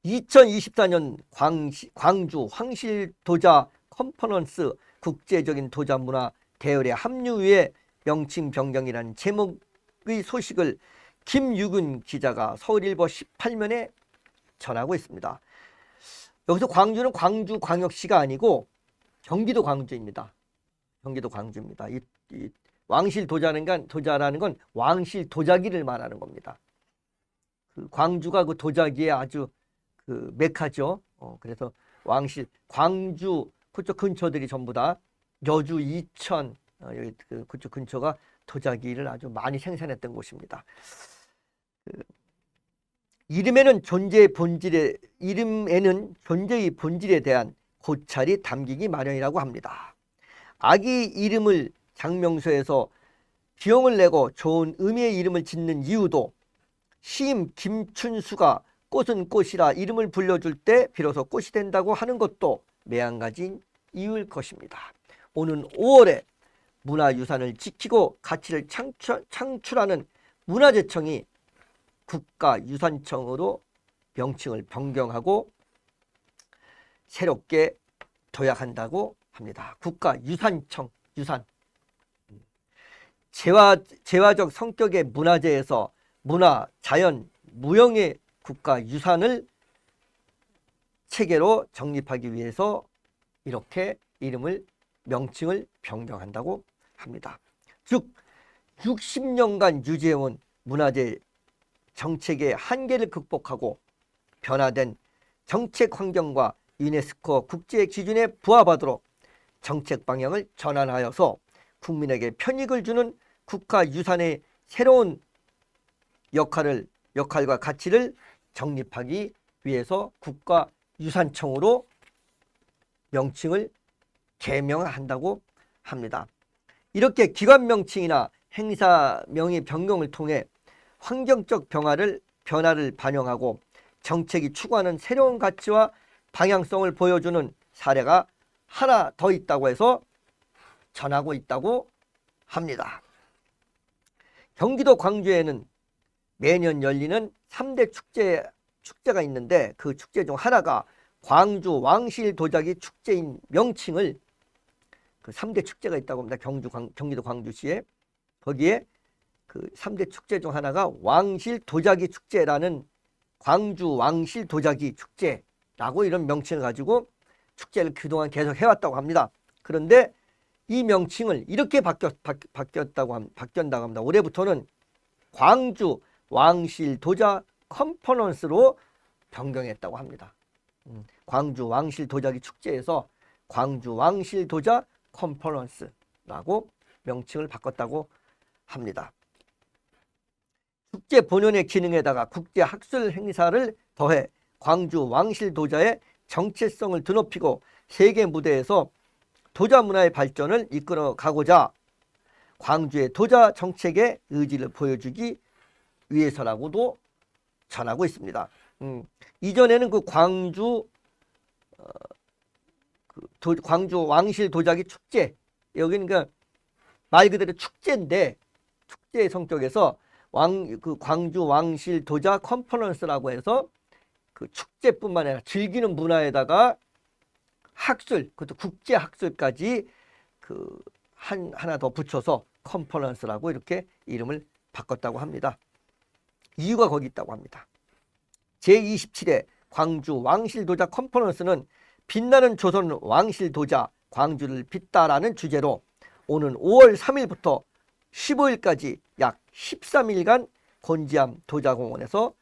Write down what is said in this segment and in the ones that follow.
2024년 광주 황실도자 컨퍼런스 국제적인 도자 문화 대열에 합류 위해 명칭 변경이라는 제목의 소식을 김유근 기자가 서울일보 18면에 전하고 있습니다. 여기서 광주는 광주광역시가 아니고 경기도 광주입니다. 경기도 광주입니다. 이 도자라는 건 왕실 도자기를 말하는 겁니다. 그 광주가 그 도자기의 아주 그 메카죠. 그래서 광주 그쪽 근처들이 전부 다 여주, 이천 여기 그쪽 근처가 도자기를 아주 많이 생산했던 곳입니다. 이름에는 존재의 본질에 대한 고찰이 담기기 마련이라고 합니다. 아기 이름을 장명소에서 비용을 내고 좋은 의미의 이름을 짓는 이유도 시인 김춘수가 꽃은 꽃이라 이름을 불려줄 때 비로소 꽃이 된다고 하는 것도 매한가지인 이유일 것입니다. 오는 5월에 문화유산을 지키고 가치를 창출하는 문화재청이 국가유산청으로 명칭을 변경하고 새롭게 도약한다고 합니다. 국가유산청, 유산. 재화적 성격의 문화재에서 문화, 자연, 무형의 국가유산을 체계로 정립하기 위해서 이렇게 명칭을 변경한다고 합니다. 즉 60년간 유지해온 문화재 정책의 한계를 극복하고 변화된 정책 환경과 유네스코 국제 기준에 부합하도록 정책 방향을 전환하여서 국민에게 편익을 주는 국가유산의 새로운 역할과 가치를 정립하기 위해서 국가유산청으로 명칭을 개명한다고 합니다. 이렇게 기관 명칭이나 행사 명의 변경을 통해 환경적 변화를 반영하고 정책이 추구하는 새로운 가치와 방향성을 보여주는 사례가 하나 더 있다고 해서 전하고 있다고 합니다. 경기도 광주에는 매년 열리는 3대 축제가 있는데 그 축제 중 하나가 광주 왕실 도자기 축제인 명칭을 그 3대 축제가 있다고 합니다. 경기도 광주시에. 거기에 그 3대 축제 중 하나가 왕실 도자기 축제라는 광주 왕실 도자기 축제라고 이런 명칭을 가지고 축제를 그동안 계속 해왔다고 합니다. 그런데 이 명칭을 이렇게 바뀌었다고 합니다. 올해부터는 광주 왕실 도자 컨퍼런스로 변경했다고 합니다. 광주 왕실 도자기 축제에서 광주 왕실 도자 컨퍼런스라고 명칭을 바꿨다고 합니다. 축제 본연의 기능에다가 국제 학술 행사를 더해 광주 왕실 도자의 정체성을 드높이고 세계 무대에서 도자 문화의 발전을 이끌어 가고자 광주의 도자 정책의 의지를 보여주기 위해서라고도 전하고 있습니다. 이전에는 그 광주 왕실 도자기 축제, 여기는 그 말 그대로 축제인데 축제의 성격에서 광주 왕실 도자 컨퍼런스라고 해서 그 축제뿐만 아니라 즐기는 문화에다가 학술, 그것도 국제 학술까지 하나 더 붙여서 컨퍼런스라고 이렇게 이름을 바꿨다고 합니다. 이유가 거기 있다고 합니다. 제27회 광주 왕실도자 컨퍼런스는 빛나는 조선 왕실도자 광주를 빚다라는 주제로 오는 5월 3일부터 15일까지 약 13일간 곤지암 도자공원에서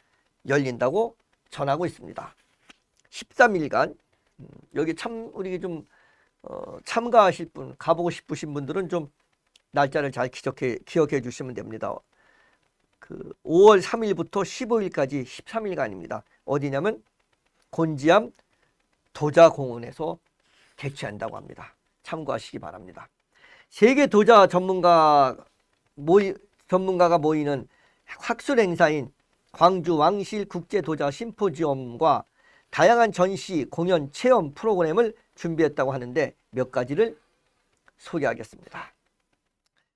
열린다고 전하고 있습니다. 13일간 여기 우리 좀 참가하실 분, 가보고 싶으신 분들은 좀 날짜를 잘 기억해 주시면 됩니다. 그 5월 3일부터 15일까지 13일간입니다. 어디냐면 곤지암 도자공원에서 개최한다고 합니다. 참고하시기 바랍니다. 세계 도자 전문가가 모이는 학술 행사인 광주 왕실 국제 도자 심포지엄과 다양한 전시, 공연, 체험 프로그램을 준비했다고 하는데 몇 가지를 소개하겠습니다.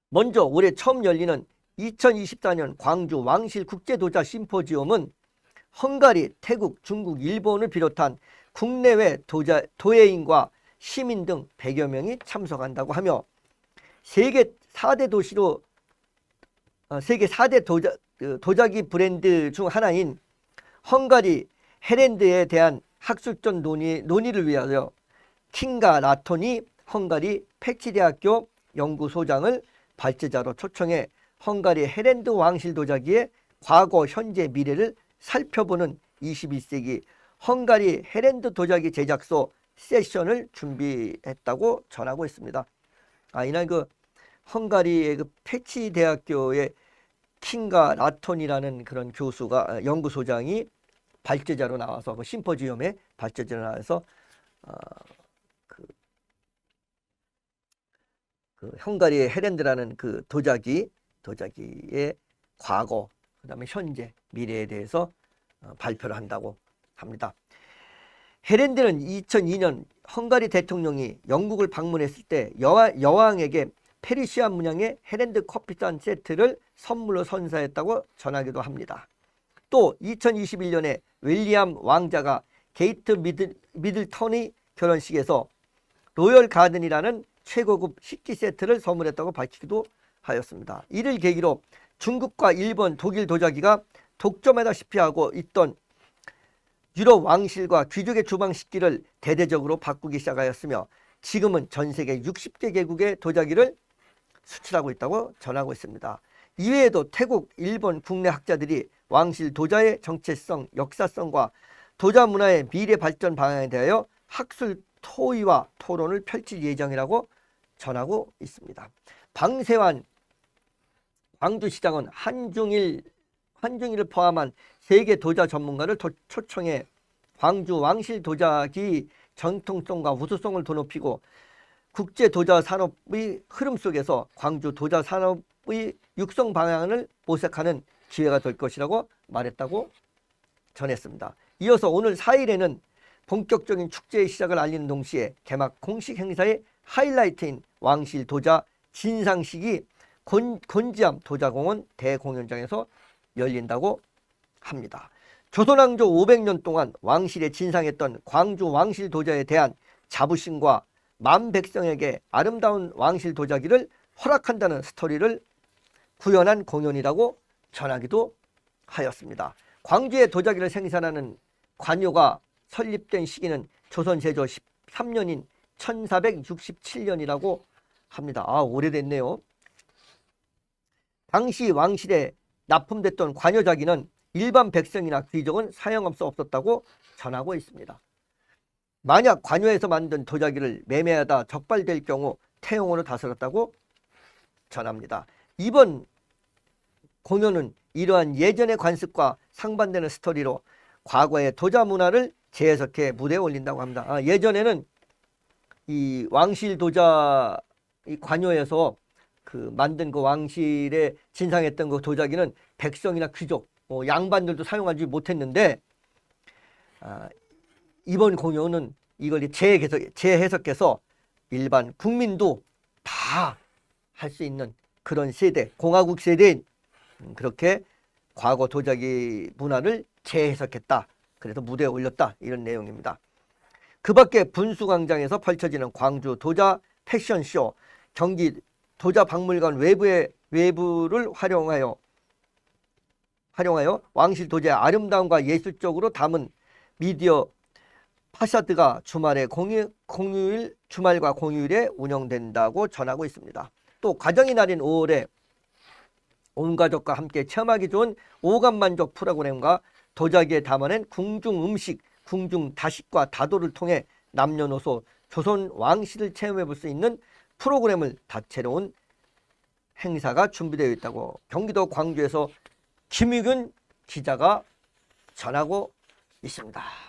먼저 올해 처음 열리는 2024년 광주 왕실 국제 도자 심포지엄은 헝가리, 태국, 중국, 일본을 비롯한 국내외 도예인과 시민 등 100여 명이 참석한다고 하며 세계 4대 도시로 세계 4대 도자기 브랜드 중 하나인 헝가리 헤렌드에 대한 학술적 논의를 위하여 킹가 라톤이 헝가리 패치대학교 연구소장을 발제자로 초청해 헝가리 헤렌드 왕실 도자기의 과거, 현재, 미래를 살펴보는 21세기 헝가리 헤렌드 도자기 제작소 세션을 준비했다고 전하고 있습니다. 이날 그 헝가리의 그 패치 대학교의 킹가 라톤이라는 그런 교수가 연구소장이 발제자로 나와서 그 심포지엄에 발제자로 나와서 그 헝가리의 헤렌드라는 그 도자기의 과거, 그다음에 현재, 미래에 대해서 발표를 한다고 합니다. 헤렌드는 2002년 헝가리 대통령이 영국을 방문했을 때 여왕에게 페르시아 문양의 헤렌드 커피잔 세트를 선물로 선사했다고 전하기도 합니다. 또 2021년에 윌리엄 왕자가 게이트 미들턴의 결혼식에서 로열 가든이라는 최고급 식기 세트를 선물했다고 밝히기도 하였습니다. 이를 계기로 중국과 일본, 독일 도자기가 독점하다시피 하고 있던 유럽 왕실과 귀족의 주방 식기를 대대적으로 바꾸기 시작하였으며 지금은 전 세계 60개 개국의 도자기를 수출하고 있다고 전하고 있습니다. 이외에도 태국, 일본 국내 학자들이 왕실 도자의 정체성, 역사성과 도자 문화의 미래 발전 방향에 대하여 학술 토의와 토론을 펼칠 예정이라고 전하고 있습니다. 방세환 광주시장은 한중일을 포함한 세계 도자 전문가를 초청해 광주 왕실 도자기 전통성과 우수성을 더 높이고 국제 도자 산업의 흐름 속에서 광주 도자 산업의 육성 방향을 모색하는 기회가 될 것이라고 말했다고 전했습니다. 이어서 오늘 4일에는 본격적인 축제의 시작을 알리는 동시에 개막 공식 행사의 하이라이트인 왕실 도자 진상식이 곤지암 도자공원 대공연장에서 열린다고 합니다. 조선왕조 500년 동안 왕실에 진상했던 광주 왕실 도자에 대한 자부심과 만백성에게 아름다운 왕실 도자기를 허락한다는 스토리를 구현한 공연이라고 전하기도 하였습니다. 광주의 도자기를 생산하는 관요가 설립된 시기는 조선 제조 13년인 1467년이라고 합니다. 오래됐네요. 당시 왕실에 납품됐던 관여자기는 일반 백성이나 귀족은 사용할 수 없었다고 전하고 있습니다. 만약 관여에서 만든 도자기를 매매하다 적발될 경우 태용으로 다스렸다고 전합니다. 이번 공연은 이러한 예전의 관습과 상반되는 스토리로 과거의 도자 문화를 재해석해 무대에 올린다고 합니다. 예전에는 이 왕실 도자 이 관여에서 그 만든 그 왕실에 진상했던 그 도자기는 백성이나 귀족, 양반들도 사용하지 못했는데 이번 공연은 이걸 재해석해서 일반 국민도 다 할 수 있는 그런 세대, 공화국 세대인 그렇게 과거 도자기 문화를 재해석했다. 그래서 무대에 올렸다. 이런 내용입니다. 그 밖에 분수광장에서 펼쳐지는 광주 도자 패션쇼, 경기 도자박물관 외부를 활용하여 왕실 도자의 아름다움과 예술적으로 담은 미디어 파샤드가 주말과 공휴일에 운영된다고 전하고 있습니다. 또 가정의 날인 5월에 온 가족과 함께 체험하기 좋은 오감만족 프로그램과 도자기에 담아낸 궁중 음식, 궁중 다식과 다도를 통해 남녀노소 조선 왕실을 체험해 볼 수 있는 프로그램을 다채로운 행사가 준비되어 있다고 경기도 광주에서 김유균 기자가 전하고 있습니다.